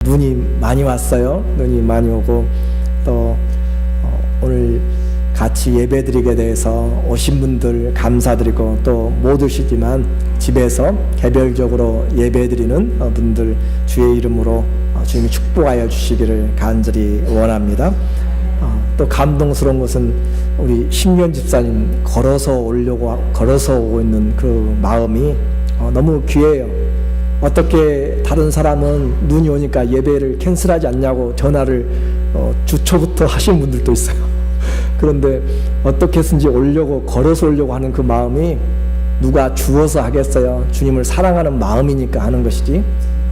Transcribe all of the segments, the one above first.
눈이 많이 왔어요. 눈이 많이 오고 또 오늘 같이 예배드리게 돼서 오신 분들 감사드리고 또 못 오시지만 집에서 개별적으로 예배드리는 분들 주의 이름으로 주님이 축복하여 주시기를 간절히 원합니다. 또 감동스러운 것은 우리 심면 집사님 걸어서 오고 있는 그 마음이 너무 귀해요. 어떻게 다른 사람은 눈이 오니까 예배를 캔슬하지 않냐고 전화를 주초부터 하신 분들도 있어요. 그런데 어떻게 해서든지 걸어서 오려고 하는 그 마음이 누가 주어서 하겠어요? 주님을 사랑하는 마음이니까 하는 것이지.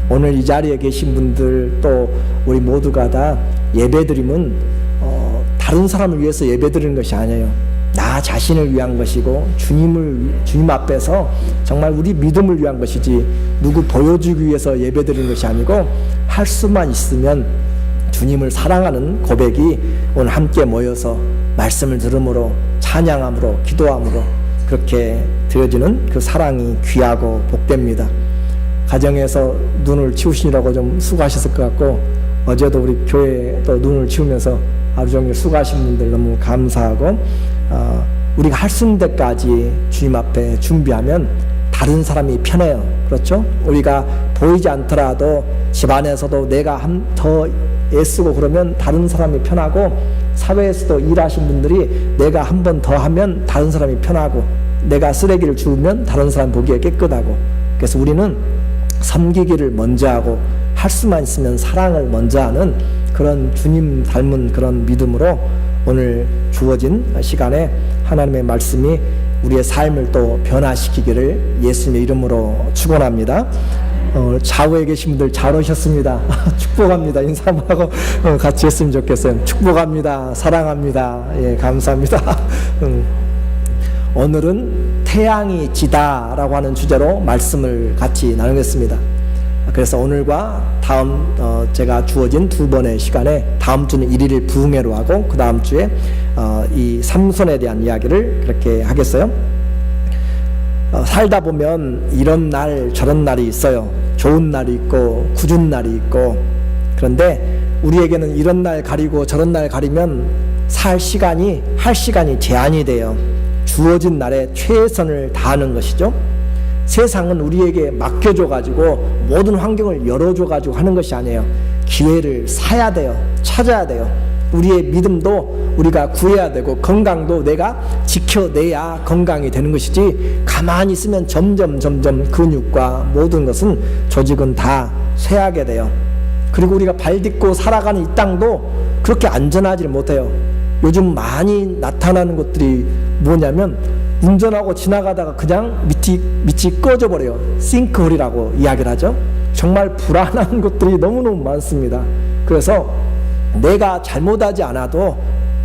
오늘 이 자리에 계신 분들 또 우리 모두가 다 예배드림은 다른 사람을 위해서 예배드리는 것이 아니에요. 나 자신을 위한 것이고 주님 앞에서 정말 우리 믿음을 위한 것이지 누구 보여주기 위해서 예배드리는 것이 아니고 할 수만 있으면 주님을 사랑하는 고백이 오늘 함께 모여서 말씀을 들음으로 찬양함으로 기도함으로 그렇게 드려지는 그 사랑이 귀하고 복됩니다. 가정에서 눈을 치우시느라고 좀 수고하셨을 것 같고 어제도 우리 교회에 또 눈을 치우면서 하루 종일 수고하신 분들 너무 감사하고 우리가 할 수 있는 데까지 주님 앞에 준비하면 다른 사람이 편해요. 그렇죠? 우리가 보이지 않더라도 집안에서도 내가 더 애쓰고 그러면 다른 사람이 편하고 사회에서도 일하신 분들이 내가 한 번 더 하면 다른 사람이 편하고 내가 쓰레기를 주우면 다른 사람 보기에 깨끗하고 그래서 우리는 섬기기를 먼저 하고 할 수만 있으면 사랑을 먼저 하는 그런 주님 닮은 그런 믿음으로 오늘 주어진 시간에 하나님의 말씀이 우리의 삶을 또 변화시키기를 예수님의 이름으로 축원합니다. 좌우에 계신 분들 잘 오셨습니다. 축복합니다. 인사 한번 하고 같이 했으면 좋겠어요. 축복합니다. 사랑합니다. 예, 감사합니다. 오늘은 태양이 지다 라고 하는 주제로 말씀을 같이 나누겠습니다. 그래서 오늘과 다음 제가 주어진 두 번의 시간에 다음 주는 1일을 부흥회로 하고 그 다음 주에 이 삼손에 대한 이야기를 그렇게 하겠어요. 살다 보면 이런 날 저런 날이 있어요. 좋은 날이 있고 굳은 날이 있고 그런데 우리에게는 이런 날 가리고 저런 날 가리면 할 시간이 제한이 돼요. 주어진 날에 최선을 다하는 것이죠. 세상은 우리에게 맡겨줘가지고 모든 환경을 열어줘가지고 하는 것이 아니에요. 기회를 사야 돼요. 찾아야 돼요. 우리의 믿음도 우리가 구해야 되고 건강도 내가 지켜내야 건강이 되는 것이지 가만히 있으면 점점 근육과 모든 것은 조직은 다 쇠하게 돼요. 그리고 우리가 발 딛고 살아가는 이 땅도 그렇게 안전하지 못해요. 요즘 많이 나타나는 것들이 뭐냐면 운전하고 지나가다가 그냥 밑이 꺼져 버려요. 싱크홀이라고 이야기를 하죠. 정말 불안한 것들이 너무너무 많습니다. 그래서 내가 잘못하지 않아도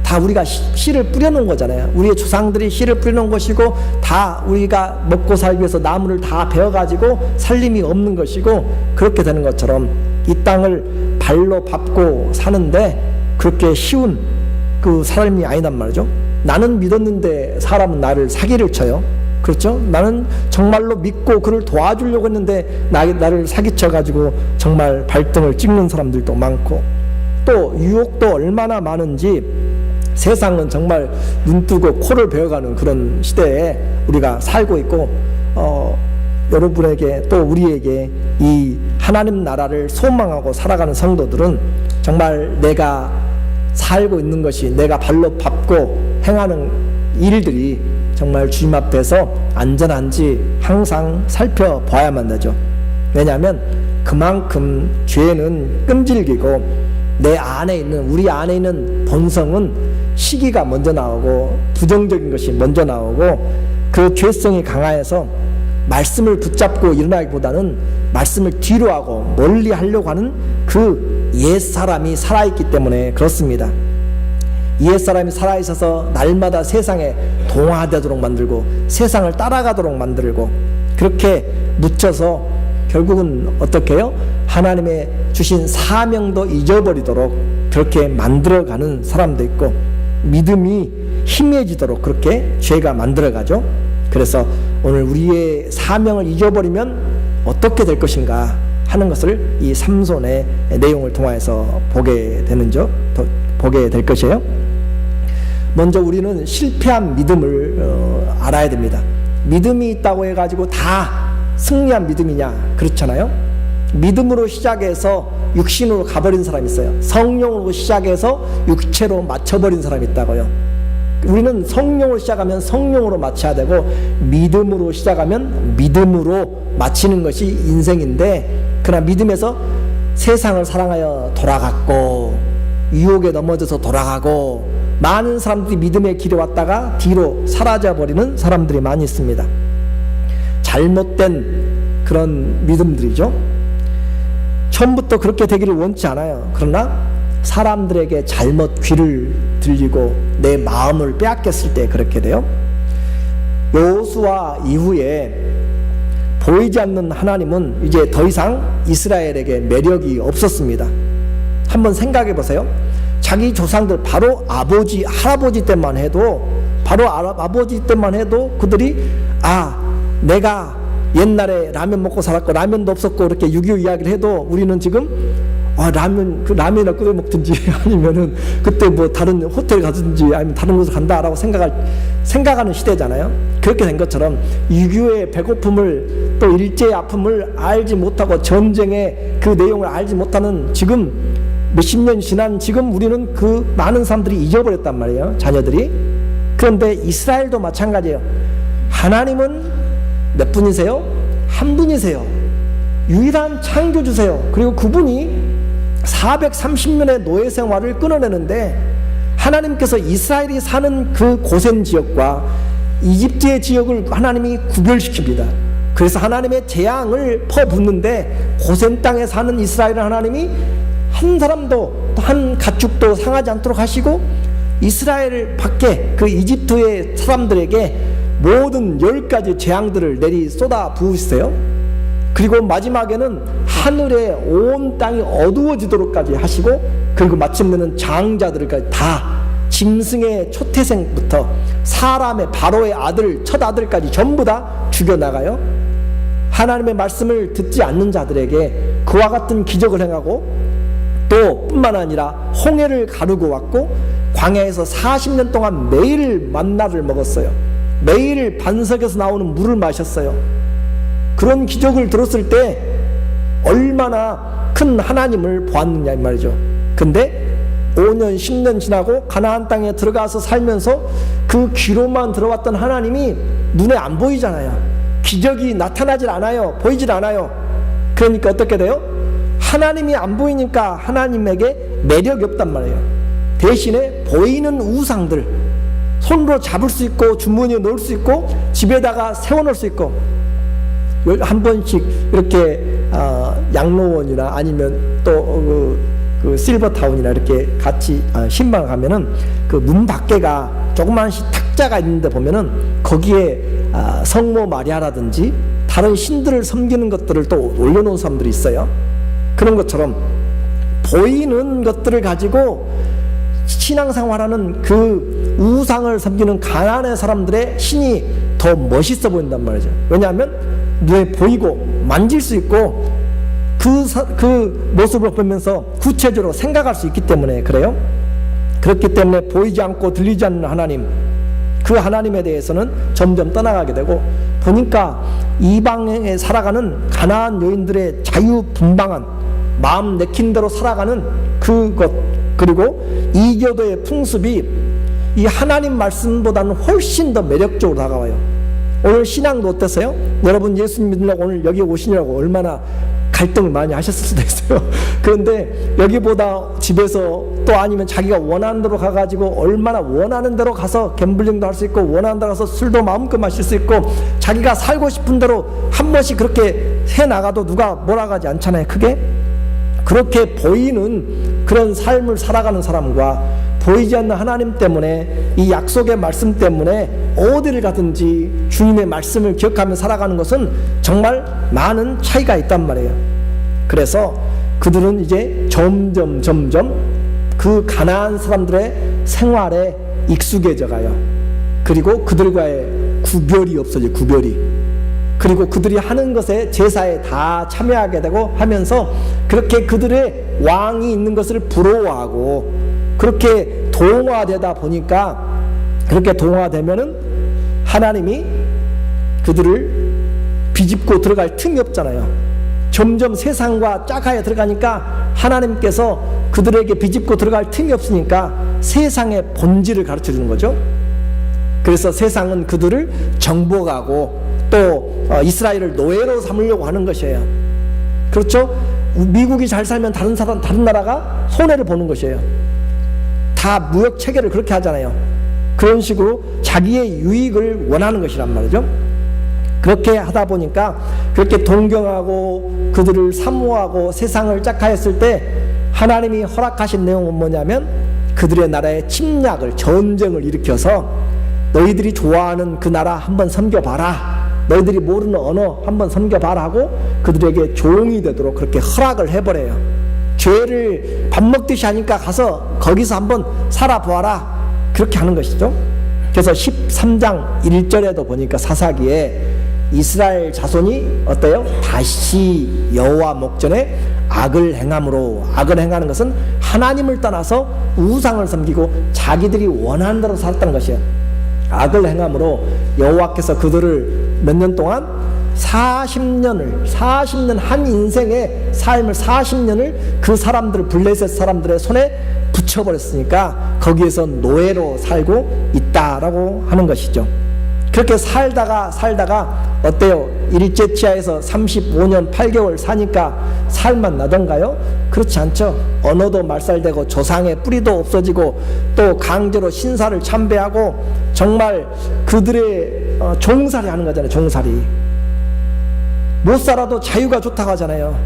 다 우리가 씨를 뿌려놓은 거잖아요. 우리의 조상들이 씨를 뿌려놓은 것이고 다 우리가 먹고 살기 위해서 나무를 다 베어가지고 살림이 없는 것이고 그렇게 되는 것처럼 이 땅을 발로 밟고 사는데 그렇게 쉬운 그 삶이 아니단 말이죠. 나는 믿었는데 사람은 나를 사기를 쳐요. 그렇죠? 나는 정말로 믿고 그를 도와주려고 했는데 나를 사기쳐가지고 정말 발등을 찍는 사람들도 많고 또 유혹도 얼마나 많은지 세상은 정말 눈뜨고 코를 베어가는 그런 시대에 우리가 살고 있고 여러분에게 또 우리에게 이 하나님 나라를 소망하고 살아가는 성도들은 정말 내가 살고 있는 것이 내가 발로 밟고 행하는 일들이 정말 주님 앞에서 안전한지 항상 살펴봐야만 되죠. 왜냐하면 그만큼 죄는 끈질기고 우리 안에 있는 본성은 시기가 먼저 나오고 부정적인 것이 먼저 나오고 그 죄성이 강화해서 말씀을 붙잡고 일어나기보다는 말씀을 뒤로 하고 멀리 하려고 하는 그 옛사람이 살아있기 때문에 그렇습니다. 옛사람이 살아있어서 날마다 세상에 동화되도록 만들고 세상을 따라가도록 만들고 그렇게 묻혀서 결국은 어떻게 해요? 하나님의 주신 사명도 잊어버리도록 그렇게 만들어가는 사람도 있고 믿음이 희미해지도록 그렇게 죄가 만들어가죠. 그래서 오늘 우리의 사명을 잊어버리면 어떻게 될 것인가 하는 것을 이 삼손의 내용을 통해서 보게 될 것이에요. 먼저 우리는 실패한 믿음을 알아야 됩니다. 믿음이 있다고 해가지고 다 승리한 믿음이냐? 그렇잖아요. 믿음으로 시작해서 육신으로 가버린 사람이 있어요. 성령으로 시작해서 육체로 맞춰버린 사람이 있다고요. 우리는 성령으로 시작하면 성령으로 맞춰야 되고, 믿음으로 시작하면 믿음으로 마치는 것이 인생인데, 그러나 믿음에서 세상을 사랑하여 돌아갔고, 유혹에 넘어져서 돌아가고, 많은 사람들이 믿음의 길에 왔다가 뒤로 사라져버리는 사람들이 많이 있습니다. 잘못된 그런 믿음들이죠. 처음부터 그렇게 되기를 원치 않아요. 그러나 사람들에게 잘못 귀를 들리고 내 마음을 빼앗겼을 때 그렇게 돼요. 여호수아 이후에 보이지 않는 하나님은 이제 더 이상 이스라엘에게 매력이 없었습니다. 한번 생각해 보세요. 자기 조상들, 바로 아버지, 할아버지 때만 해도, 그들이 내가 옛날에 라면 먹고 살았고 라면도 없었고 이렇게 6.25 이야기를 해도 우리는 지금 라면이나 끓여 먹든지 아니면은 그때 뭐 다른 호텔 가든지 아니면 다른 곳을 간다라고 생각하는 시대잖아요. 그렇게 된 것처럼 6.25의 배고픔을, 또 일제의 아픔을 알지 못하고 전쟁의 그 내용을 알지 못하는 지금 몇십 년이 지난 지금 우리는 그 많은 사람들이 잊어버렸단 말이에요, 자녀들이. 그런데 이스라엘도 마찬가지예요. 하나님은 몇 분이세요? 한 분이세요. 유일한 창조주세요. 그리고 그분이 430년의 노예 생활을 끊어내는데, 하나님께서 이스라엘이 사는 그 고센 지역과 이집트의 지역을 하나님이 구별시킵니다. 그래서 하나님의 재앙을 퍼붓는데, 고센 땅에 사는 이스라엘은 하나님이 한 사람도, 한 가축도 상하지 않도록 하시고, 이스라엘 밖에 그 이집트의 사람들에게 모든 10가지 재앙들을 쏟아 부으세요. 그리고 마지막에는 하늘에 온 땅이 어두워지도록까지 하시고, 그리고 마침내는 장자들까지 다, 짐승의 초태생부터 사람의 바로의 아들, 첫 아들까지 전부 다 죽여나가요. 하나님의 말씀을 듣지 않는 자들에게 그와 같은 기적을 행하고, 또 뿐만 아니라 홍해를 가르고 왔고, 광야에서 40년 동안 매일 만나를 먹었어요. 매일 반석에서 나오는 물을 마셨어요. 그런 기적을 들었을 때 얼마나 큰 하나님을 보았느냐 이 말이죠. 근데 5년 10년 지나고 가나안 땅에 들어가서 살면서 그 귀로만 들어왔던 하나님이 눈에 안 보이잖아요. 기적이 나타나질 않아요. 보이질 않아요. 그러니까 어떻게 돼요? 하나님이 안 보이니까 하나님에게 매력이 없단 말이에요. 대신에 보이는 우상들, 손으로 잡을 수 있고 주머니에 넣을 수 있고 집에다가 세워놓을 수 있고, 한 번씩 이렇게 양로원이나 아니면 또 그 실버타운이나 이렇게 같이 신방 가면은 그 문 밖에가 조그만씩 탁자가 있는데 보면은 거기에 성모 마리아라든지 다른 신들을 섬기는 것들을 또 올려놓은 사람들이 있어요. 그런 것처럼 보이는 것들을 가지고 신앙생활하는 그 우상을 섬기는 가난한 사람들의 신이 더 멋있어 보인단 말이죠. 왜냐하면 눈에 보이고 만질 수 있고 그 모습을 보면서 구체적으로 생각할 수 있기 때문에 그래요. 그렇기 때문에 보이지 않고 들리지 않는 하나님, 그 하나님에 대해서는 점점 떠나가게 되고, 보니까 이방에 살아가는 가나안 여인들의 자유분방한 마음 내킨 대로 살아가는 그것, 그리고 이교도의 풍습이 이 하나님 말씀보다는 훨씬 더 매력적으로 다가와요. 오늘 신앙도 어땠어요? 여러분 예수님 믿으려고 오늘 여기 오시느라고 얼마나 갈등을 많이 하셨을 수도 있어요. 그런데 여기보다 집에서, 또 아니면 자기가 원하는 대로 가가지고 얼마나 원하는 대로 가서 갬블링도 할 수 있고, 원하는 대로 가서 술도 마음껏 마실 수 있고, 자기가 살고 싶은 대로 한 번씩 그렇게 해나가도 누가 뭐라 하지 않잖아요. 크게. 그렇게 보이는 그런 삶을 살아가는 사람과 보이지 않는 하나님 때문에, 이 약속의 말씀 때문에 어디를 가든지 주님의 말씀을 기억하며 살아가는 것은 정말 많은 차이가 있단 말이에요. 그래서 그들은 이제 점점 그 가나안 사람들의 생활에 익숙해져 가요. 그리고 그들과의 구별이 없어져요. 구별이. 그리고 그들이 하는 것에 제사에 다 참여하게 되고 하면서 그렇게 그들의 왕이 있는 것을 부러워하고 그렇게 동화되다 보니까 그렇게 동화되면은 하나님이 그들을 비집고 들어갈 틈이 없잖아요. 점점 세상과 짝하에 들어가니까 하나님께서 그들에게 비집고 들어갈 틈이 없으니까 세상의 본질을 가르쳐 주는 거죠. 그래서 세상은 그들을 정복하고 또 이스라엘을 노예로 삼으려고 하는 것이에요. 그렇죠? 미국이 잘 살면 다른 나라가 손해를 보는 것이에요. 다 무역 체계를 그렇게 하잖아요. 그런 식으로 자기의 유익을 원하는 것이란 말이죠. 그렇게 하다 보니까 그렇게 동경하고 그들을 사모하고 세상을 짝하였을 때 하나님이 허락하신 내용은 뭐냐면 그들의 나라에 침략을, 전쟁을 일으켜서 너희들이 좋아하는 그 나라 한번 섬겨봐라, 너희들이 모르는 언어 한번 섬겨봐라 하고 그들에게 종이 되도록 그렇게 허락을 해버려요. 죄를 밥 먹듯이 하니까 가서 거기서 한번 살아보아라, 그렇게 하는 것이죠. 그래서 13장 1절에도 보니까 사사기에 이스라엘 자손이 어때요? 다시 여호와 목전에 악을 행함으로, 악을 행하는 것은 하나님을 떠나서 우상을 섬기고 자기들이 원하는 대로 살았다는 것이에요. 악을 행함으로 여호와께서 그들을 몇 년 동안 40년 한 인생의 삶을 40년을 그 사람들, 블레셋 사람들의 손에 붙여버렸으니까 거기에서 노예로 살고 있다라고 하는 것이죠. 그렇게 살다가 어때요? 일제치하에서 35년 8개월 사니까 살만 나던가요? 그렇지 않죠. 언어도 말살되고 조상의 뿌리도 없어지고 또 강제로 신사를 참배하고 정말 그들의 종살이 하는 거잖아요. 종살이. 못 살아도 자유가 좋다고 하잖아요.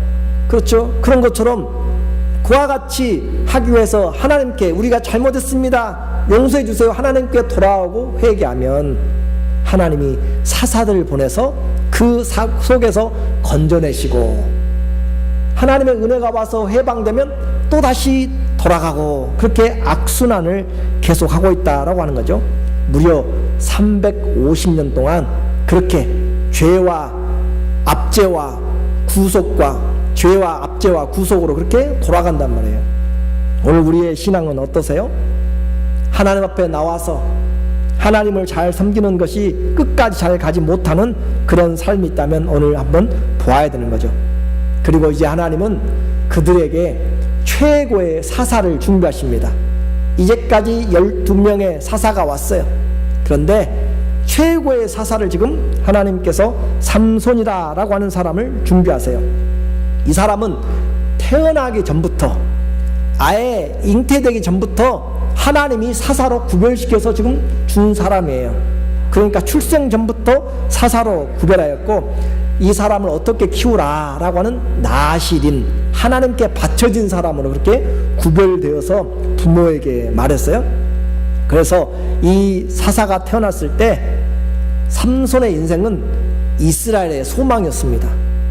그렇죠? 그런 것처럼 그와 같이 하기 위해서 하나님께 우리가 잘못했습니다, 용서해 주세요, 하나님께 돌아오고 회개하면 하나님이 사사들을 보내서 그 속에서 건져내시고 하나님의 은혜가 와서 해방되면 또다시 돌아가고 그렇게 악순환을 계속하고 있다라고 하는 거죠. 무려 350년 동안 그렇게 죄와 압제와 구속과 죄와 압제와 구속으로 그렇게 돌아간단 말이에요. 오늘 우리의 신앙은 어떠세요? 하나님 앞에 나와서 하나님을 잘 섬기는 것이 끝까지 잘 가지 못하는 그런 삶이 있다면 오늘 한번 보아야 되는 거죠. 그리고 이제 하나님은 그들에게 최고의 사사를 준비하십니다. 이제까지 12명의 사사가 왔어요. 그런데 최고의 사사를 지금 하나님께서 삼손이라고 하는 사람을 준비하세요. 이 사람은 태어나기 전부터, 아예 잉태되기 전부터 하나님이 사사로 구별시켜서 지금 준 사람이에요. 그러니까 출생 전부터 사사로 구별하였고, 이 사람을 어떻게 키우라 라고 하는 나실인, 하나님께 바쳐진 사람으로 그렇게 구별되어서 부모에게 말했어요. 그래서 이 사사가 태어났을 때 삼손의 인생은 이스라엘의 소망이었습니다.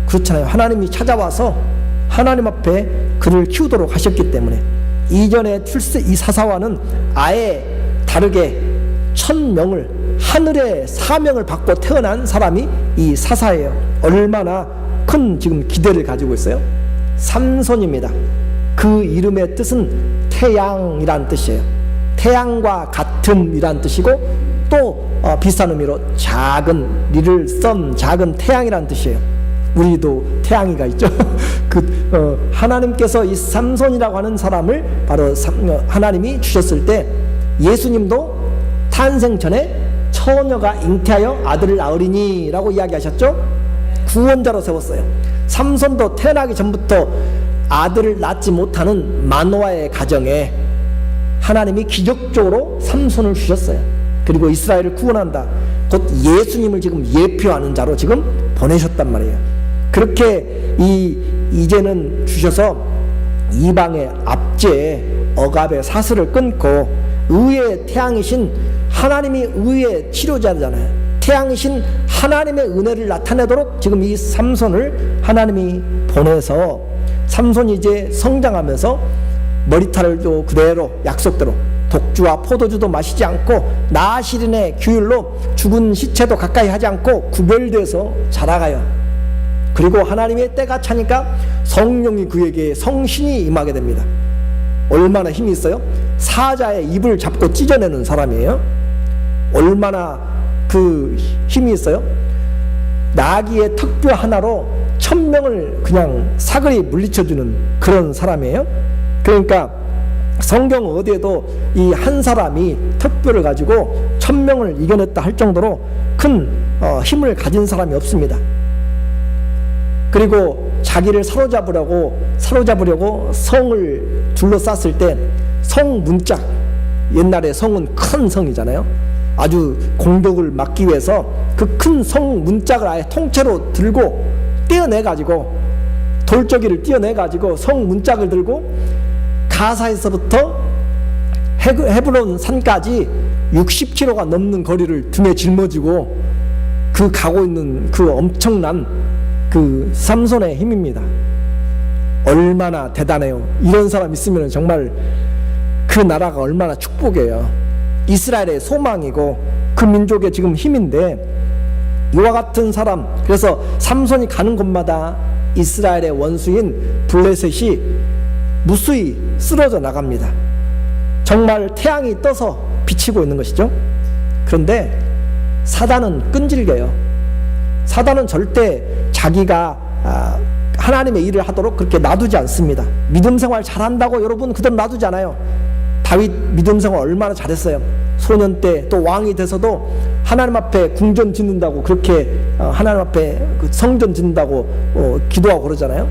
그렇잖아요. 하나님이 찾아와서 하나님 앞에 그를 키우도록 하셨기 때문에. 이전에 이 사사와는 아예 다르게 천명을, 하늘의 사명을 받고 태어난 사람이 이 사사예요. 얼마나 큰 지금 기대를 가지고 있어요. 삼손입니다. 그 이름의 뜻은 태양이란 뜻이에요. 태양과 같음이란 뜻이고, 또 비슷한 의미로 작은, 리를 썬 작은 태양이란 뜻이에요. 우리도 태양이가 있죠. 하나님께서 이 삼손이라고 하는 사람을 바로 하나님이 주셨을 때, 예수님도 탄생 전에 처녀가 잉태하여 아들을 낳으리니 라고 이야기하셨죠. 구원자로 세웠어요. 삼손도 태어나기 전부터 아들을 낳지 못하는 마노아의 가정에 하나님이 기적적으로 삼손을 주셨어요. 그리고 이스라엘을 구원한다, 곧 예수님을 지금 예표하는 자로 지금 보내셨단 말이에요. 그렇게 이제는 주셔서 이방의 압제, 억압의 사슬을 끊고 의의 태양이신 하나님이 의의 치료자잖아요. 태양이신 하나님의 은혜를 나타내도록 지금 이 삼손을 하나님이 보내서 삼손이 이제 성장하면서 머리털도 그대로 약속대로 독주와 포도주도 마시지 않고 나시린의 규율로 죽은 시체도 가까이 하지 않고 구별돼서 자라가요. 그리고 하나님의 때가 차니까 성령이 그에게 성신이 임하게 됩니다. 얼마나 힘이 있어요? 사자의 입을 잡고 찢어내는 사람이에요. 얼마나 그 힘이 있어요? 나귀의 턱뼈 하나로 1000명을 그냥 사거리 물리쳐주는 그런 사람이에요. 그러니까 성경 어디에도 이 한 사람이 턱뼈를 가지고 1000명을 이겨냈다 할 정도로 큰 힘을 가진 사람이 없습니다. 그리고 자기를 사로잡으려고 성을 둘러쌌을 때 성 문짝, 옛날에 성은 큰 성이잖아요. 아주 공격을 막기 위해서 그 큰 성 문짝을 아예 통째로 들고 떼어내가지고, 돌저기를 떼어내가지고 성 문짝을 들고 가사에서부터 헤브론 산까지 60km가 넘는 거리를 등에 짊어지고 그 가고 있는 그 엄청난 그 삼손의 힘입니다. 얼마나 대단해요. 이런 사람 있으면 정말 그 나라가 얼마나 축복이에요. 이스라엘의 소망이고 그 민족의 지금 힘인데, 이와 같은 사람, 그래서 삼손이 가는 곳마다 이스라엘의 원수인 블레셋이 무수히 쓰러져 나갑니다. 정말 태양이 떠서 비치고 있는 것이죠. 그런데 사단은 끈질겨요. 사단은 절대 자기가 하나님의 일을 하도록 그렇게 놔두지 않습니다. 믿음 생활 잘한다고 여러분 그대로 놔두지 않아요. 다윗 믿음 생활 얼마나 잘했어요. 소년 때 또 왕이 돼서도 하나님 앞에 궁전 짓는다고, 그렇게 하나님 앞에 그 성전 짓는다고 기도하고 그러잖아요.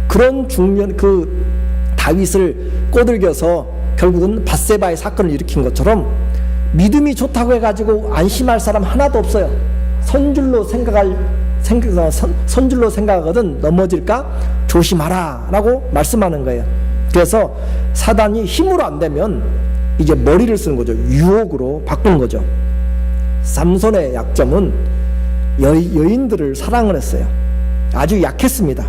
그런 중년 그 다윗을 꼬들겨서 결국은 밧세바의 사건을 일으킨 것처럼 믿음이 좋다고 해가지고 안심할 사람 하나도 없어요. 선줄로 생각하거든 넘어질까 조심하라 라고 말씀하는 거예요. 그래서 사단이 힘으로 안 되면 이제 머리를 쓰는 거죠. 유혹으로 바꾸는 거죠. 삼손의 약점은 여인들을 사랑을 했어요. 아주 약했습니다.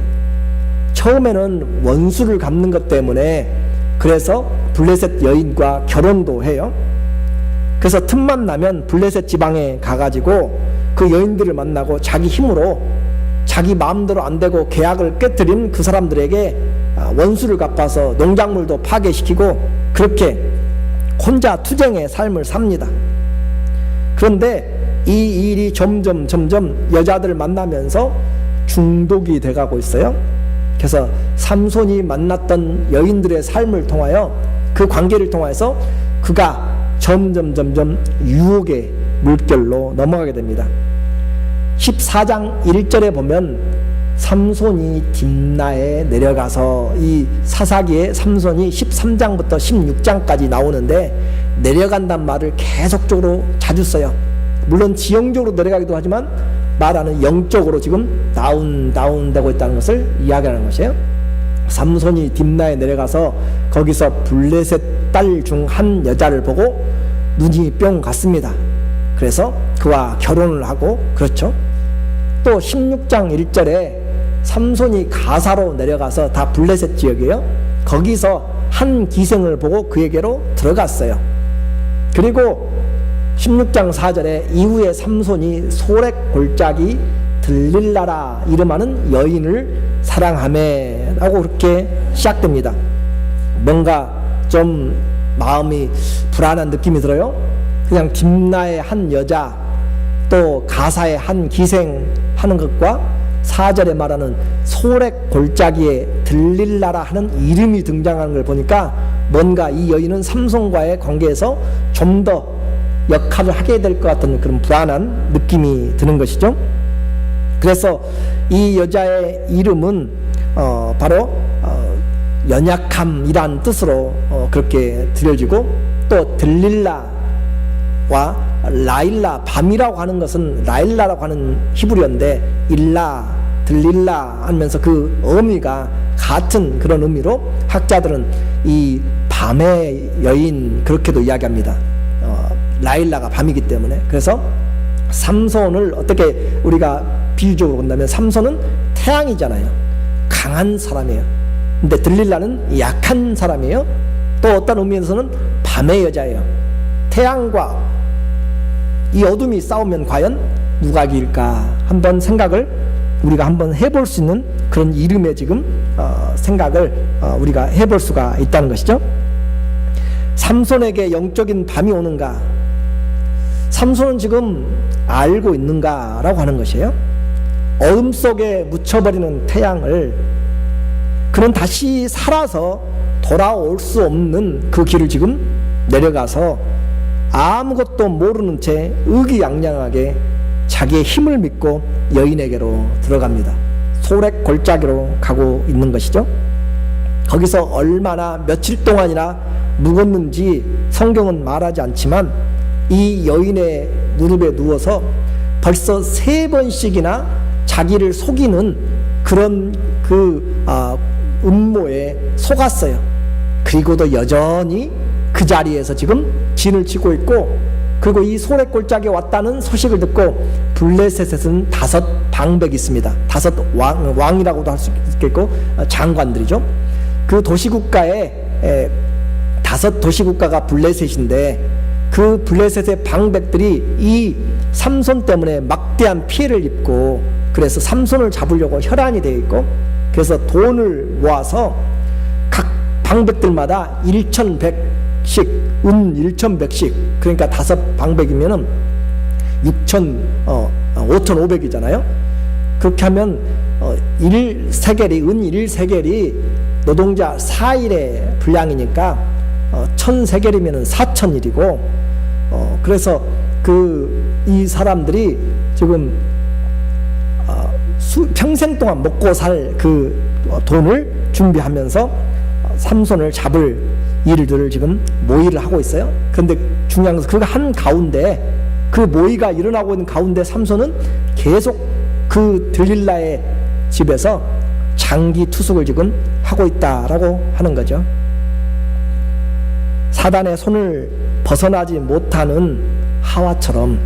처음에는 원수를 갚는 것 때문에 그래서 블레셋 여인과 결혼도 해요. 그래서 틈만 나면 블레셋 지방에 가가지고 그 여인들을 만나고 자기 힘으로 자기 마음대로 안 되고 계약을 깨뜨린 그 사람들에게 원수를 갚아서 농작물도 파괴시키고 그렇게 혼자 투쟁의 삶을 삽니다. 그런데 이 일이 점점 여자들을 만나면서 중독이 돼가고 있어요. 그래서 삼손이 만났던 여인들의 삶을 통하여, 그 관계를 통해서 그가 점점 유혹의 물결로 넘어가게 됩니다. 14장 1절에 보면 삼손이 딥나에 내려가서, 이 사사기에 삼손이 13장부터 16장까지 나오는데 내려간다는 말을 계속적으로 자주 써요. 물론 지형적으로 내려가기도 하지만 말하는 영적으로 지금 다운되고 있다는 것을 이야기하는 것이에요. 삼손이 딥나에 내려가서 거기서 블레셋 딸 중 한 여자를 보고 눈이 뿅 갔습니다. 그래서 그와 결혼을 하고, 그렇죠. 또 16장 1절에 삼손이 가사로 내려가서, 다 블레셋 지역이에요. 거기서 한 기생을 보고 그에게로 들어갔어요. 그리고 16장 4절에 이후에 삼손이 소렉 골짜기 들릴라라 이름하는 여인을 사랑하매 라고 그렇게 시작됩니다. 뭔가 좀 마음이 불안한 느낌이 들어요. 그냥 딥나의 한 여자, 또 가사의 한 기생 하는 것과 4절에 말하는 소렉 골짜기에 들릴라라 하는 이름이 등장하는 걸 보니까 뭔가 이 여인은 삼손과의 관계에서 좀 더 역할을 하게 될 것 같은 그런 불안한 느낌이 드는 것이죠. 그래서 이 여자의 이름은 바로 연약함이란 뜻으로 그렇게 들려지고, 또 들릴라와 라일라, 밤이라고 하는 것은 라일라라고 하는 히브리어인데 일라, 들릴라 하면서 그 의미가 같은 그런 의미로 학자들은 이 밤의 여인 그렇게도 이야기합니다. 라일라가 밤이기 때문에. 그래서 삼손을 어떻게 우리가 비유적으로 본다면 삼손은 태양이잖아요. 강한 사람이에요. 근데 들릴라는 약한 사람이에요. 또 어떤 의미에서는 밤의 여자예요. 태양과 이 어둠이 싸우면 과연 누가 이길까 한번 생각을 우리가 한번 해볼 수 있는 그런 이름의 지금 생각을 우리가 해볼 수가 있다는 것이죠. 삼손에게 영적인 밤이 오는가? 삼손은 지금 알고 있는가라고 하는 것이에요. 어둠 속에 묻혀버리는 태양을 그는 다시 살아서 돌아올 수 없는 그 길을 지금 내려가서 아무것도 모르는 채 의기양양하게 자기의 힘을 믿고 여인에게로 들어갑니다. 소래골짜기로 가고 있는 것이죠. 거기서 얼마나 며칠 동안이나 묵었는지 성경은 말하지 않지만 이 여인의 무릎에 누워서 벌써 3번씩이나 자기를 속이는 그런 음모에 속았어요. 그리고도 여전히 그 자리에서 지금 진을 치고 있고, 그리고 이 소래골짜기에 왔다는 소식을 듣고 블레셋에서는 5 방백이 있습니다. 5 왕이라고도 할 수 있겠고 장관들이죠. 그 도시국가에 5 도시국가가 블레셋인데 그 블레셋의 방백들이 이 삼손 때문에 막대한 피해를 입고, 그래서 삼손을 잡으려고 혈안이 되어 있고, 그래서 돈을 모아서 각 방백들마다 1,100씩 은 1,100씩, 그러니까 5 방백이면은 5,500이잖아요. 그렇게 하면 1세겔이 은 1세겔이 노동자 4일의 분량이니까 1,000세겔이면은 4,000일이고, 그래서 이 사람들이 지금 평생 동안 먹고 살 그 돈을 준비하면서 삼손을 잡을 일들을 지금 모의를 하고 있어요. 그런데 중요한 것은 그 한 가운데, 그 모의가 일어나고 있는 가운데 삼손은 계속 그 들릴라의 집에서 장기 투숙을 지금 하고 있다라고 하는 거죠. 사단의 손을 벗어나지 못하는 하와처럼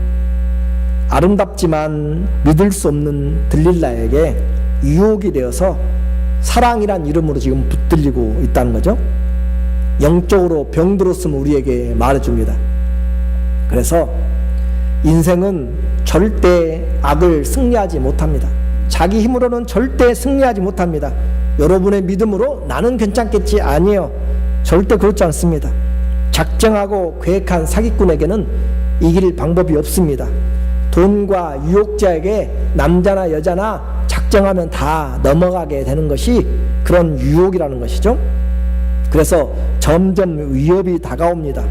아름답지만 믿을 수 없는 들릴라에게 유혹이 되어서 사랑이란 이름으로 지금 붙들리고 있다는 거죠. 영적으로 병들었음을 우리에게 말해줍니다. 그래서 인생은 절대 악을 승리하지 못합니다. 자기 힘으로는 절대 승리하지 못합니다. 여러분의 믿음으로 나는 괜찮겠지, 아니에요. 절대 그렇지 않습니다. 작정하고 계획한 사기꾼에게는 이길 방법이 없습니다. 돈과 유혹자에게 남자나 여자나 작정하면 다 넘어가게 되는 것이 그런 유혹이라는 것이죠. 그래서 점점 위협이 다가옵니다.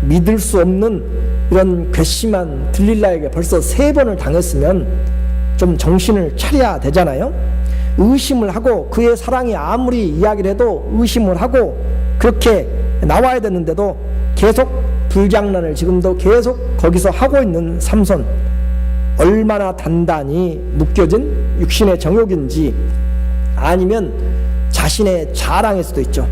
믿을 수 없는 이런 괘씸한 들릴라에게 벌써 3번을 당했으면 좀 정신을 차려야 되잖아요. 의심을 하고, 그의 사랑이 아무리 이야기를 해도 의심을 하고 그렇게 나와야 되는데도 계속 불장난을 지금도 계속 거기서 하고 있는 삼손, 얼마나 단단히 묶여진 육신의 정욕인지, 아니면 자신의 자랑일 수도 있죠.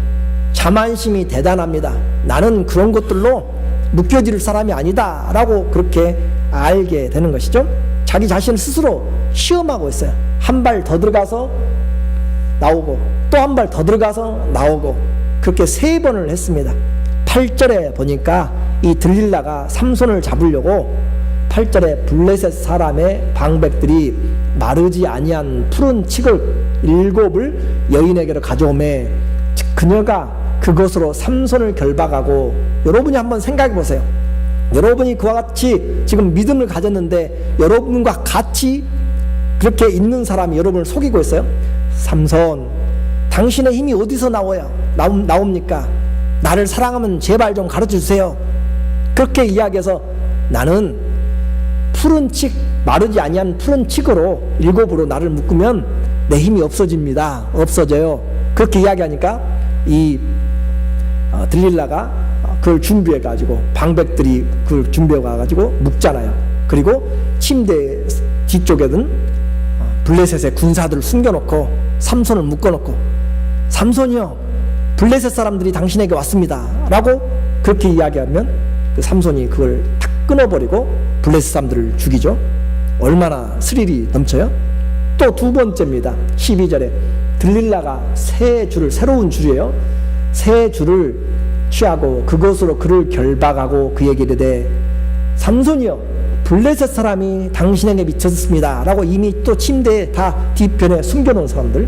자만심이 대단합니다. 나는 그런 것들로 묶여질 사람이 아니다 라고 그렇게 알게 되는 것이죠. 자기 자신을 스스로 시험하고 있어요. 한 발 더 들어가서 나오고 또 한 발 더 들어가서 나오고, 그렇게 3번을 했습니다. 8절에 보니까 이 들릴라가 삼손을 잡으려고 8절에 블레셋 사람의 방백들이 마르지 아니한 푸른 칡을 7을 여인에게로 가져오매 그녀가 그것으로 삼손을 결박하고, 여러분이 한번 생각해 보세요. 여러분이 그와 같이 지금 믿음을 가졌는데 여러분과 같이 그렇게 있는 사람이 여러분을 속이고 있어요. 삼손, 당신의 힘이 어디서 나옵니까? 나를 사랑하면 제발 좀 가르쳐 주세요. 그렇게 이야기해서 나는 푸른 칡, 마르지 아니한 푸른 칡으로 7으로 나를 묶으면 내 힘이 없어집니다. 없어져요. 그렇게 이야기하니까 이 들릴라가 그걸 준비해 가지고, 방백들이 그걸 준비해 가지고 묶잖아요. 그리고 침대 뒤쪽에는 블레셋의 군사들을 숨겨놓고 삼손을 묶어놓고, 삼손이요, 블레셋 사람들이 당신에게 왔습니다 라고 그렇게 이야기하면 그 삼손이 그걸 탁 끊어버리고 블레셋 사람들을 죽이죠. 얼마나 스릴이 넘쳐요. 또 2번째입니다. 12절에 들릴라가 새 줄을, 새로운 줄이에요, 새 줄을 취하고 그것으로 그를 결박하고 그에게 이르되 삼손이여 블레셋 사람이 당신에게 미쳤습니다 라고 이미 또 침대에 다 뒤편에 숨겨놓은 사람들,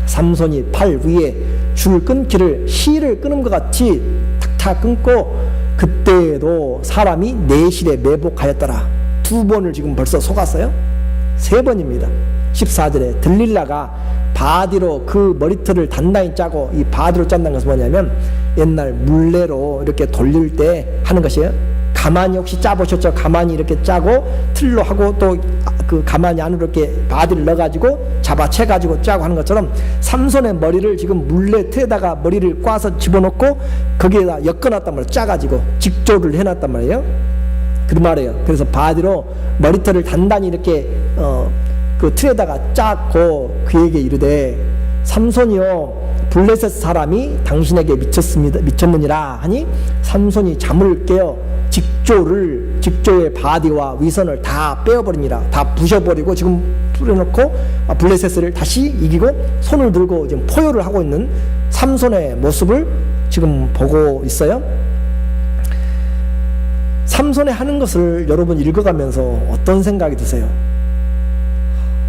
삼손이 팔 위에 줄 끊기를 실을 끊은 것 같이 탁탁 끊고 그때에도 사람이 내실에 매복하였더라. 2번을 지금 벌써 속았어요. 3번입니다. 14절에 들릴라가 바디로 그 머리털을 단단히 짜고, 이 바디로 짠다는 것은 뭐냐면 옛날 물레로 이렇게 돌릴 때 하는 것이에요. 가만히 혹시 짜보셨죠? 가만히 이렇게 짜고 틀로 하고 또 그 가만히 안으로 이렇게 바디를 넣어가지고 잡아채가지고 짜고 하는 것처럼 삼손의 머리를 지금 물레 틀에다가 머리를 꽈서 집어넣고 거기에다 엮어놨단 말이에요. 짜가지고 직조를 해놨단 말이에요. 그 말이에요. 그래서 바디로 머리털을 단단히 이렇게 그 틀에다가 짰고 그에게 이르되 삼손이요 블레셋 사람이 당신에게 미쳤느니라 하니 삼손이 잠을 깨어 직조의 바디와 위선을 다 빼어버리니라. 다 부셔버리고 지금 뿌려놓고 블레셋을 다시 이기고 손을 들고 지금 포효를 하고 있는 삼손의 모습을 지금 보고 있어요. 삼손의 하는 것을 여러분 읽어가면서 어떤 생각이 드세요?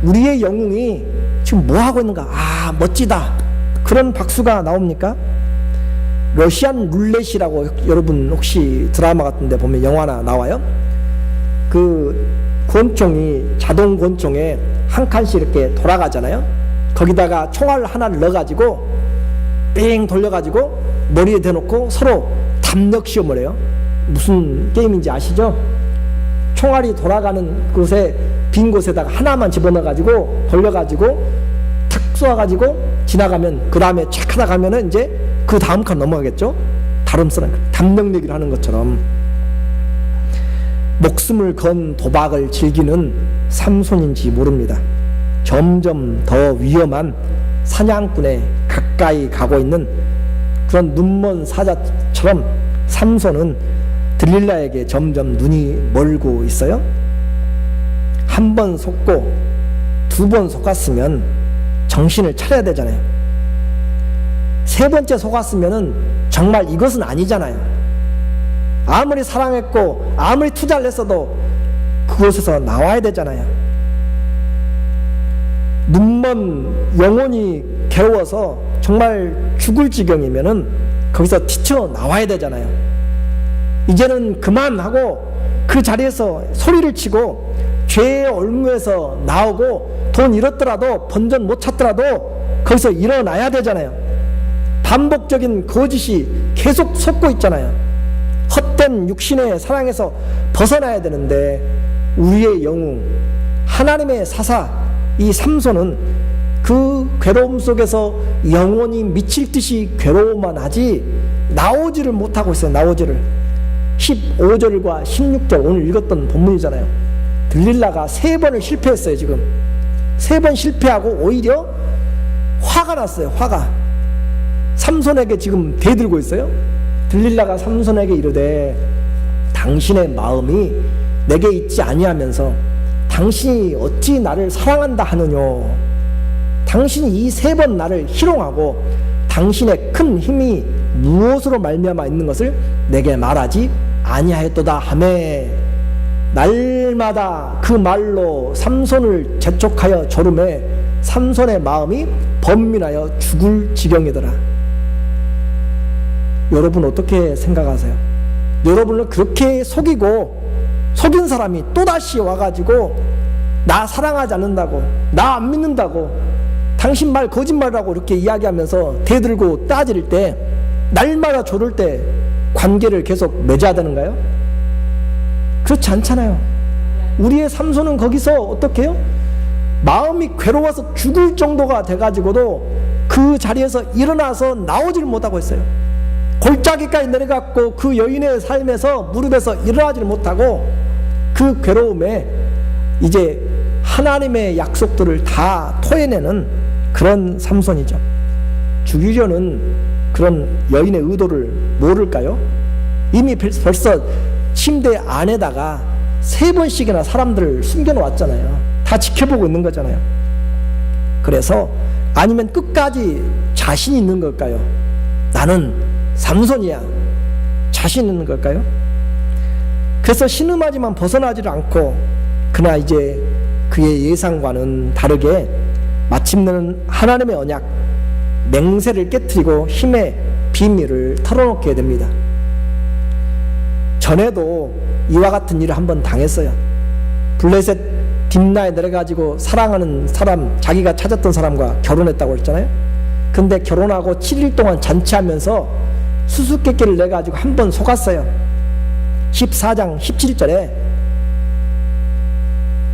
우리의 영웅이 지금 뭐 하고 있는가? 아, 멋지다. 그런 박수가 나옵니까? 러시안 룰렛이라고 여러분 혹시 드라마 같은 데 보면 영화나 나와요? 그 권총이 자동 권총에 한 칸씩 이렇게 돌아가잖아요. 거기다가 총알 하나를 넣어가지고 뺑 돌려가지고 머리에 대놓고 서로 담력 시험을 해요. 무슨 게임인지 아시죠? 총알이 돌아가는 곳에 빈 곳에다가 하나만 집어넣어가지고 돌려가지고 탁 쏘아가지고 지나가면 그 다음에 착 하다 가면은 이제 그 다음 칸 넘어가겠죠? 다름스런 담력 내기를 하는 것처럼 목숨을 건 도박을 즐기는 삼손인지 모릅니다. 점점 더 위험한 사냥꾼에 가까이 가고 있는 그런 눈먼 사자처럼 삼손은 들릴라에게 점점 눈이 멀고 있어요. 한 번 속고 2번 속았으면 정신을 차려야 되잖아요. 3번째 속았으면은 정말 이것은 아니잖아요. 아무리 사랑했고 아무리 투자를 했어도 그곳에서 나와야 되잖아요. 눈먼 영혼이 괴로워서 정말 죽을 지경이면은 거기서 튀쳐나와야 되잖아요. 이제는 그만하고 그 자리에서 소리를 치고 죄의 올무에서 나오고 돈 잃었더라도 본전 못 찾더라도 거기서 일어나야 되잖아요. 반복적인 거짓이 계속 솟고 있잖아요. 헛된 육신의 사랑에서 벗어나야 되는데 우리의 영웅 하나님의 사사 이 삼손은 그 괴로움 속에서 영원히 미칠 듯이 괴로워만 하지 나오지를 못하고 있어요. 나오지를 15절과 16절 오늘 읽었던 본문이잖아요. 들릴라가 3번을 실패했어요. 지금 3번 실패하고 오히려 화가 났어요. 화가 삼손에게 지금 대들고 있어요. 들릴라가 삼손에게 이르되 당신의 마음이 내게 있지 아니하면서 당신이 어찌 나를 사랑한다 하느뇨. 당신이 이 3번 나를 희롱하고 당신의 큰 힘이 무엇으로 말미암아 있는 것을 내게 말하지 아니하였도다 하매 날마다 그 말로 삼손을 재촉하여 조름해 삼손의 마음이 번민하여 죽을 지경이더라. 여러분 어떻게 생각하세요? 여러분을 그렇게 속인 사람이 또다시 와가지고 나 사랑하지 않는다고 나 안 믿는다고 당신 말 거짓말이라고 이렇게 이야기하면서 대들고 따질 때 날마다 조를 때 관계를 계속 맺어야 되는가요? 그렇지 않잖아요. 우리의 삼손은 거기서 어떻게 해요? 마음이 괴로워서 죽을 정도가 돼가지고도 그 자리에서 일어나서 나오지를 못하고 있어요. 골짜기까지 내려갔고 그 여인의 삶에서 무릎에서 일어나지를 못하고 그 괴로움에 이제 하나님의 약속들을 다 토해내는 그런 삼손이죠. 죽이려는 그런 여인의 의도를 모를까요? 이미 벌써 침대 안에다가 3번씩이나 사람들을 숨겨놓았잖아요. 다 지켜보고 있는 거잖아요. 그래서 아니면 끝까지 자신 있는 걸까요? 나는 삼손이야. 자신 있는 걸까요? 그래서 신음하지만 벗어나지를 않고, 그러나 이제 그의 예상과는 다르게 마침내는 하나님의 언약, 맹세를 깨트리고 힘의 비밀을 털어놓게 됩니다. 전에도 이와 같은 일을 한번 당했어요. 블레셋 딥나에 내려가지고 사랑하는 사람, 자기가 찾았던 사람과 결혼했다고 했잖아요. 근데 결혼하고 7일 동안 잔치하면서 수수께끼를 내가지고 한 번 속았어요. 14장 17절에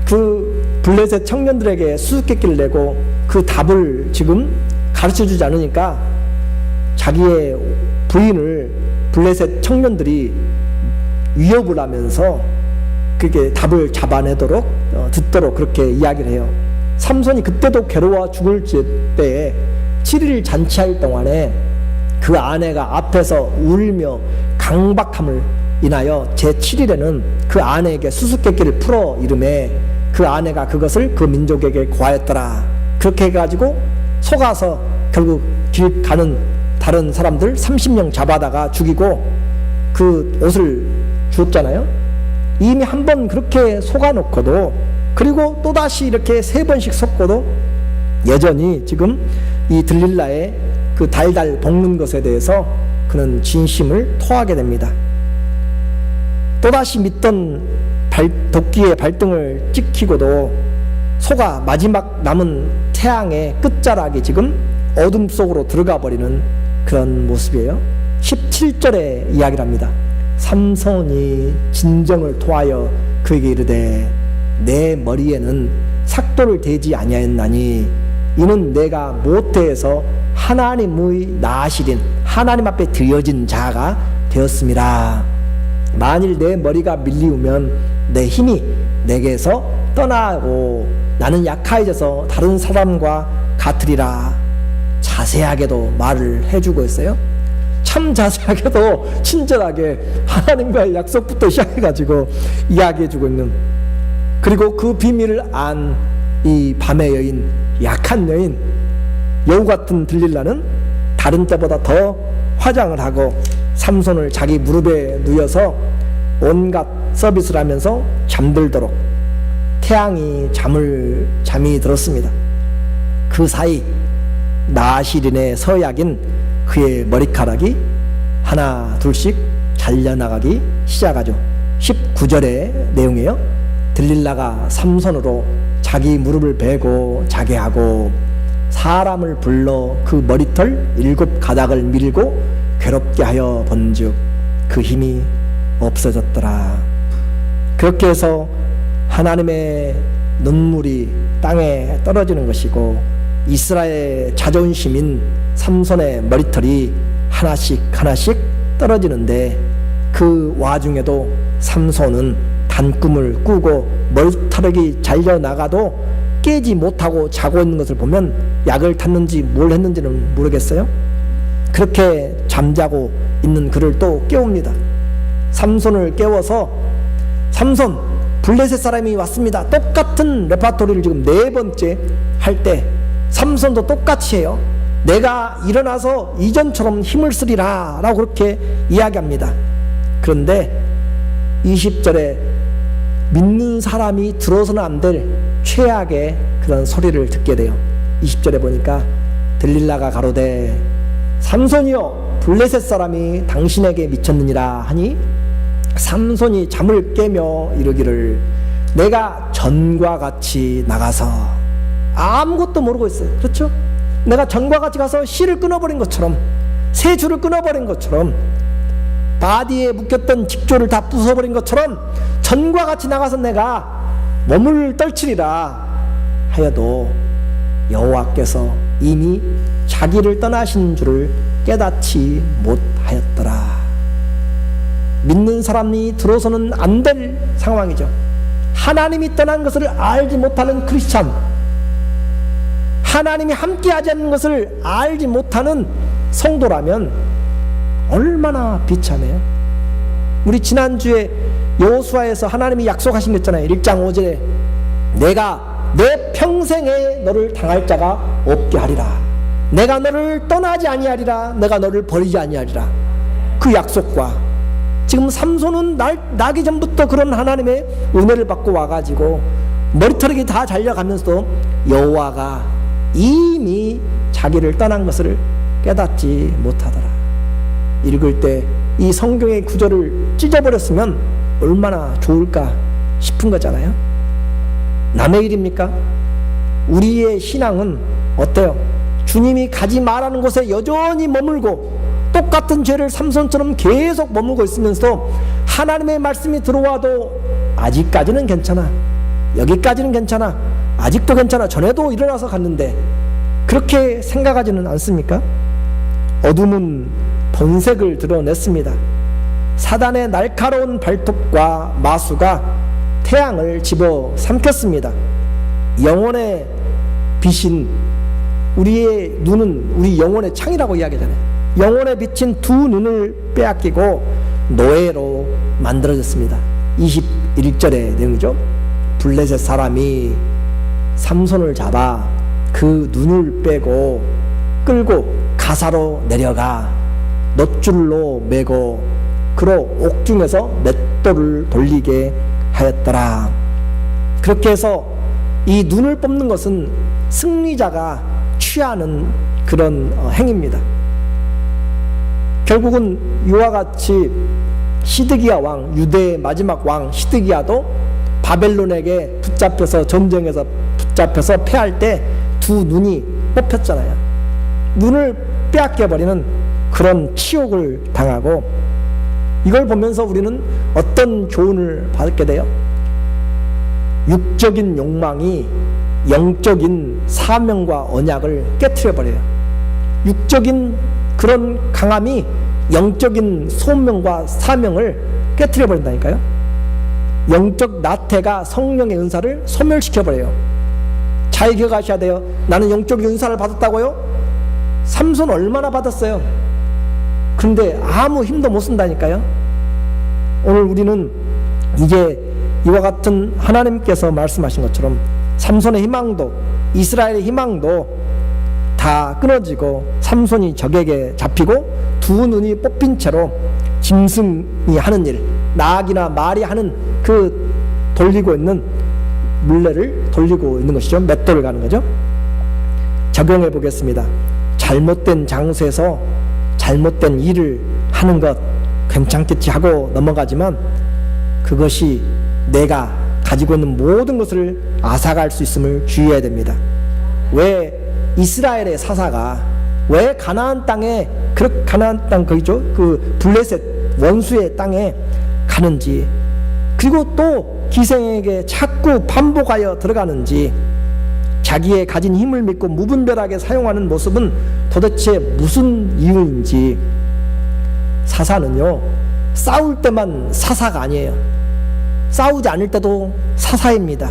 그 블레셋 청년들에게 수수께끼를 내고 그 답을 지금 가르쳐주지 않으니까 자기의 부인을 블레셋 청년들이 위협을 하면서 그게 답을 잡아내도록 듣도록 그렇게 이야기를 해요. 삼손이 그때도 괴로워 죽을 때에 7일 잔치할 동안에 그 아내가 앞에서 울며 강박함을 인하여 제7일에는 그 아내에게 수수께끼를 풀어 이름에 그 아내가 그것을 그 민족에게 고하였더라. 그렇게 해가지고 속아서 결국 길 가는 다른 사람들 30명 잡아다가 죽이고 그 옷을 주었잖아요. 이미 한 번 그렇게 속아놓고도, 그리고 또다시 이렇게 3번씩 속고도 여전히 지금 이 들릴라의 그 달달 볶는 것에 대해서 그는 진심을 토하게 됩니다. 또다시 믿던 도끼의 발등을 찍히고도 속아 마지막 남은 태양의 끝자락이 지금 어둠 속으로 들어가 버리는 그런 모습이에요. 17절에 이야기를 합니다. 삼손이 진정을 토하여 그에게 이르되 내 머리에는 삭도를 대지 아니하였나니 이는 내가 모태에서 하나님의 나시린 하나님 앞에 드려진 자가 되었음이라. 만일 내 머리가 밀리우면 내 힘이 내게서 떠나고 나는 약해져서 다른 사람과 같으리라. 자세하게도 말을 해주고 있어요. 참 자세하게도 친절하게 하나님과의 약속부터 시작해가지고 이야기해주고 있는, 그리고 그 비밀을 안 이 밤의 여인, 약한 여인 여우 같은 들릴라는 다른 때보다 더 화장을 하고 삼손을 자기 무릎에 누워서 온갖 서비스를 하면서 잠들도록 태양이 잠이 들었습니다. 그 사이 나시린의 서약인 그의 머리카락이 하나 둘씩 잘려나가기 시작하죠. 19절의 내용이에요. 들릴라가 삼손으로 자기 무릎을 베고 자게 하고 사람을 불러 그 머리털 7가닥을 밀고 괴롭게 하여 본즉 그 힘이 없어졌더라. 그렇게 해서 하나님의 눈물이 땅에 떨어지는 것이고 이스라엘의 자존심인 삼손의 머리털이 하나씩 하나씩 떨어지는데, 그 와중에도 삼손은 단꿈을 꾸고 머리털이 잘려나가도 깨지 못하고 자고 있는 것을 보면 약을 탔는지 뭘 했는지는 모르겠어요. 그렇게 잠자고 있는 그를 또 깨웁니다. 삼손을 깨워서 삼손, 블레셋 사람이 왔습니다. 똑같은 레파토리를 지금 4번째 할 때 삼손도 똑같이 해요. 내가 일어나서 이전처럼 힘을 쓰리라 라고 그렇게 이야기합니다. 그런데 20절에 믿는 사람이 들어서는 안 될 최악의 그런 소리를 듣게 돼요. 20절에 보니까 들릴라가 가로되 삼손이여 블레셋 사람이 당신에게 미쳤느니라 하니 삼손이 잠을 깨며 이르기를 내가 전과 같이 나가서, 아무것도 모르고 있어요. 그렇죠? 내가 전과 같이 가서 실을 끊어버린 것처럼, 새 줄을 끊어버린 것처럼, 바디에 묶였던 직조를 다 부숴버린 것처럼 전과 같이 나가서 내가 몸을 떨치리라 하여도 여호와께서 이미 자기를 떠나신 줄을 깨닫지 못하였더라. 믿는 사람이 들어서는 안 될 상황이죠. 하나님이 떠난 것을 알지 못하는 크리스찬, 하나님이 함께하지 않는 것을 알지 못하는 성도라면 얼마나 비참해요. 우리 지난주에 여호수아에서 하나님이 약속하신 거 있잖아요. 1장 5절에 내가 내 평생에 너를 당할 자가 없게 하리라. 내가 너를 떠나지 아니하리라. 내가 너를 버리지 아니하리라. 그 약속과 지금 삼손은 나기 전부터 그런 하나님의 은혜를 받고 와가지고 머리털이 다 잘려가면서도 여호와가 이미 자기를 떠난 것을 깨닫지 못하더라. 읽을 때 이 성경의 구절을 찢어버렸으면 얼마나 좋을까 싶은 거잖아요. 남의 일입니까? 우리의 신앙은 어때요? 주님이 가지 말라는 곳에 여전히 머물고 똑같은 죄를 삼손처럼 계속 머물고 있으면서 하나님의 말씀이 들어와도 아직까지는 괜찮아, 여기까지는 괜찮아, 아직도 괜찮아, 전에도 일어나서 갔는데, 그렇게 생각하지는 않습니까? 어둠은 본색을 드러냈습니다. 사단의 날카로운 발톱과 마수가 태양을 집어삼켰습니다. 영혼의 빛인 우리의 눈은 우리 영혼의 창이라고 이야기하잖아요. 영혼에 비친 두 눈을 빼앗기고 노예로 만들어졌습니다. 21절의 내용이죠. 블레셋 사람이 삼손을 잡아 그 눈을 빼고 끌고 가사로 내려가 놋줄로 매고 그로 옥중에서 맷돌을 돌리게 하였더라. 그렇게 해서 이 눈을 뽑는 것은 승리자가 취하는 그런 행위입니다. 결국은 이와 같이 시드기야 왕, 유대의 마지막 왕 시드기야도 바벨론에게 붙잡혀서 전쟁에서 붙잡혀서 패할 때 두 눈이 뽑혔잖아요. 눈을 빼앗겨버리는 그런 치욕을 당하고, 이걸 보면서 우리는 어떤 교훈을 받게 돼요? 육적인 욕망이 영적인 사명과 언약을 깨트려버려요. 육적인 그런 강함이 영적인 소명과 사명을 깨트려버린다니까요. 영적 나태가 성령의 은사를 소멸시켜버려요. 잘 기억하셔야 돼요. 나는 영적 은사를 받았다고요? 삼손 얼마나 받았어요? 그런데 아무 힘도 못 쓴다니까요. 오늘 우리는 이제 이와 같은 하나님께서 말씀하신 것처럼 삼손의 희망도, 이스라엘의 희망도 다 끊어지고 삼손이 적에게 잡히고 두 눈이 뽑힌 채로 짐승이 하는 일, 나귀나 말이 하는 그 돌리고 있는 물레를 돌리고 있는 것이죠. 맷돌을 가는 거죠. 적용해 보겠습니다. 잘못된 장소에서 잘못된 일을 하는 것 괜찮겠지 하고 넘어가지만 그것이 내가 가지고 있는 모든 것을 앗아갈 수 있음을 주의해야 됩니다. 왜 이스라엘의 사사가 왜 가나안 땅에, 가나안 땅 거기죠, 그 블레셋 원수의 땅에 가는지, 그리고 또 기생에게 자꾸 반복하여 들어가는지, 자기의 가진 힘을 믿고 무분별하게 사용하는 모습은 도대체 무슨 이유인지. 사사는요, 싸울 때만 사사가 아니에요. 싸우지 않을 때도 사사입니다.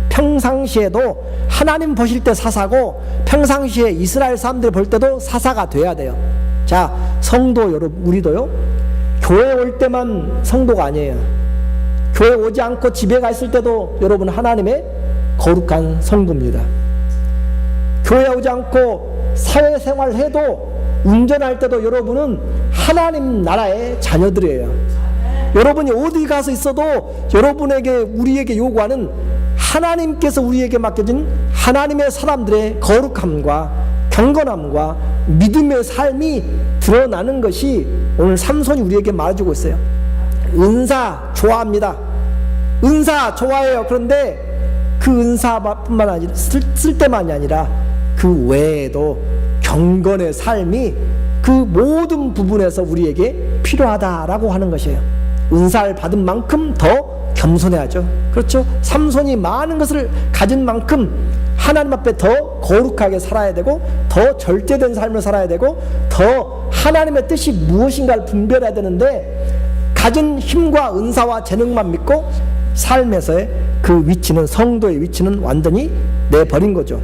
평상시에도 하나님 보실 때 사사고, 평상시에 이스라엘 사람들 볼 때도 사사가 돼야 돼요. 자, 성도 여러분, 우리도요, 교회 올 때만 성도가 아니에요. 교회 오지 않고 집에 가 있을 때도 여러분 하나님의 거룩한 성도입니다. 교회 오지 않고 사회생활 해도, 운전할 때도 여러분은 하나님 나라의 자녀들이에요. 여러분이 어디 가서 있어도 여러분에게, 우리에게 요구하는 하나님께서 우리에게 맡겨진 하나님의 사람들의 거룩함과 경건함과 믿음의 삶이 드러나는 것이 오늘 삼손이 우리에게 말해주고 있어요. 은사 좋아합니다. 은사 좋아해요. 그런데 그 은사뿐만 아니라, 쓸 때만이 아니라 그 외에도 경건의 삶이 그 모든 부분에서 우리에게 필요하다라고 하는 것이에요. 은사를 받은 만큼 더 겸손해야죠. 그렇죠? 삼손이 많은 것을 가진 만큼 하나님 앞에 더 거룩하게 살아야 되고, 더 절제된 삶을 살아야 되고, 더 하나님의 뜻이 무엇인가를 분별해야 되는데, 가진 힘과 은사와 재능만 믿고 삶에서의 그 위치는, 성도의 위치는 완전히 내버린 거죠.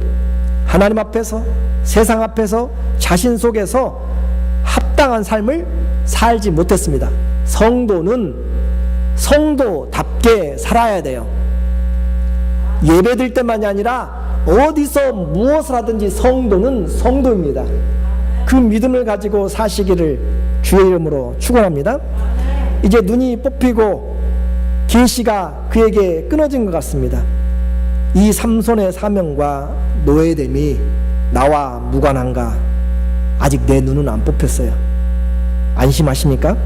하나님 앞에서, 세상 앞에서, 자신 속에서 합당한 삶을 살지 못했습니다. 성도는 성도답게 살아야 돼요. 예배드릴 때만이 아니라 어디서 무엇을 하든지 성도는 성도입니다. 그 믿음을 가지고 사시기를 주의 이름으로 축원합니다. 이제 눈이 뽑히고 계시가 그에게 끊어진 것 같습니다. 이 삼손의 사명과 노예됨이 나와 무관한가? 아직 내 눈은 안 뽑혔어요. 안심하십니까?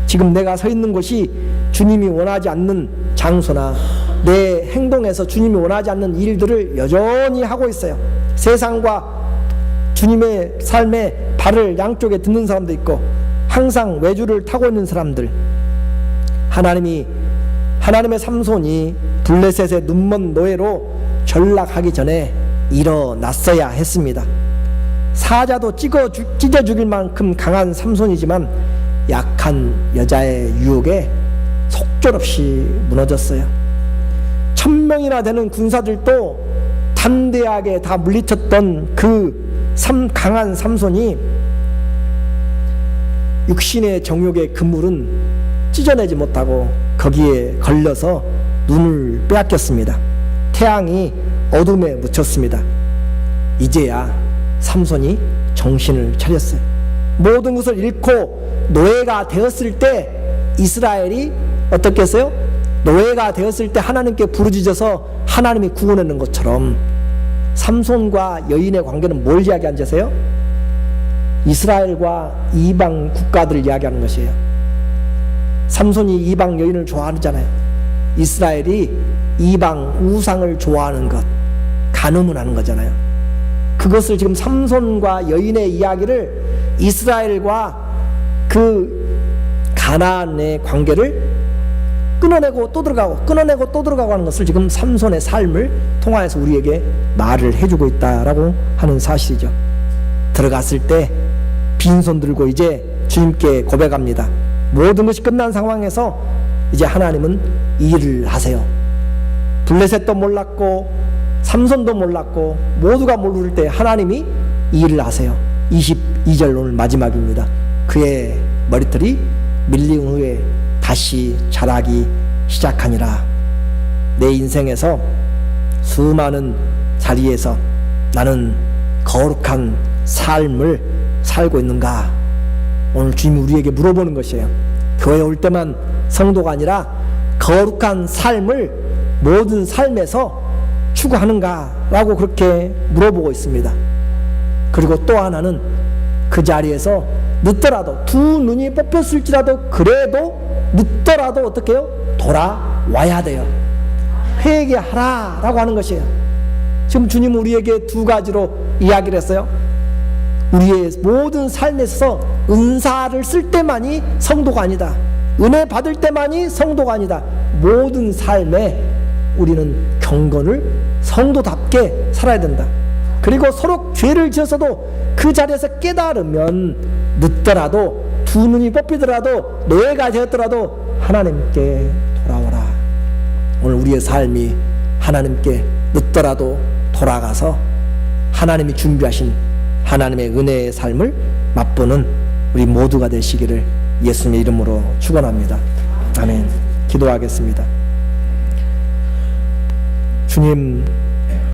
지금 내가 서 있는 곳이 주님이 원하지 않는 장소나 내 행동에서 주님이 원하지 않는 일들을 여전히 하고 있어요. 세상과 주님의 삶에 발을 양쪽에 듣는 사람도 있고 항상 외주를 타고 있는 사람들, 하나님의 삼손이 블레셋의 눈먼 노예로 전락하기 전에 일어났어야 했습니다. 사자도 찢어 죽일 만큼 강한 삼손이지만 약한 여자의 유혹에 속절없이 무너졌어요. 1000명이나 되는 군사들도 담대하게 다 물리쳤던 그 강한 삼손이 육신의 정욕의 그물은 찢어내지 못하고 거기에 걸려서 눈을 빼앗겼습니다. 태양이 어둠에 묻혔습니다. 이제야 삼손이 정신을 차렸어요. 모든 것을 잃고 노예가 되었을 때 이스라엘이 어떻게 했어요? 노예가 되었을 때 하나님께 부르짖어서 하나님이 구원하는 것처럼 삼손과 여인의 관계는 뭘 이야기하는 것이에요? 이스라엘과 이방 국가들을 이야기하는 것이에요. 삼손이 이방 여인을 좋아하잖아요. 이스라엘이 이방 우상을 좋아하는 것, 간음을 하는 거잖아요. 그것을 지금 삼손과 여인의 이야기를 이스라엘과 그 가나안의 관계를 끊어내고 또 들어가고 하는 것을 지금 삼손의 삶을 통하여서 우리에게 말을 해주고 있다라고 하는 사실이죠. 들어갔을 때 빈손 들고 이제 주님께 고백합니다. 모든 것이 끝난 상황에서 이제 하나님은 일을 하세요. 블레셋도 몰랐고 삼손도 몰랐고 모두가 모를 때 하나님이 일을 하세요. 22절 오늘 마지막입니다. 그의 머리털이 밀린 후에 다시 자라기 시작하니라. 내 인생에서 수많은 자리에서 나는 거룩한 삶을 살고 있는가? 오늘 주님이 우리에게 물어보는 것이에요. 교회에 올 때만 성도가 아니라 거룩한 삶을 모든 삶에서 추구하는가? 라고 그렇게 물어보고 있습니다. 그리고 또 하나는 그 자리에서 늦더라도 두 눈이 뽑혔을지라도 그래도 늦더라도 어떻게 해요? 돌아와야 돼요. 회개하라 라고 하는 것이에요. 지금 주님은 우리에게 두 가지로 이야기를 했어요. 우리의 모든 삶에서 은사를 쓸 때만이 성도가 아니다. 은혜 받을 때만이 성도가 아니다. 모든 삶에 우리는 경건을 성도답게 살아야 된다. 그리고 서로 죄를 지어서도 그 자리에서 깨달으면 늦더라도 두 눈이 뽑히더라도 노예가 되었더라도 하나님께 돌아오라. 오늘 우리의 삶이 하나님께 늦더라도 돌아가서 하나님이 준비하신 하나님의 은혜의 삶을 맛보는 우리 모두가 되시기를 예수님의 이름으로 축원합니다. 아멘. 기도하겠습니다. 주님,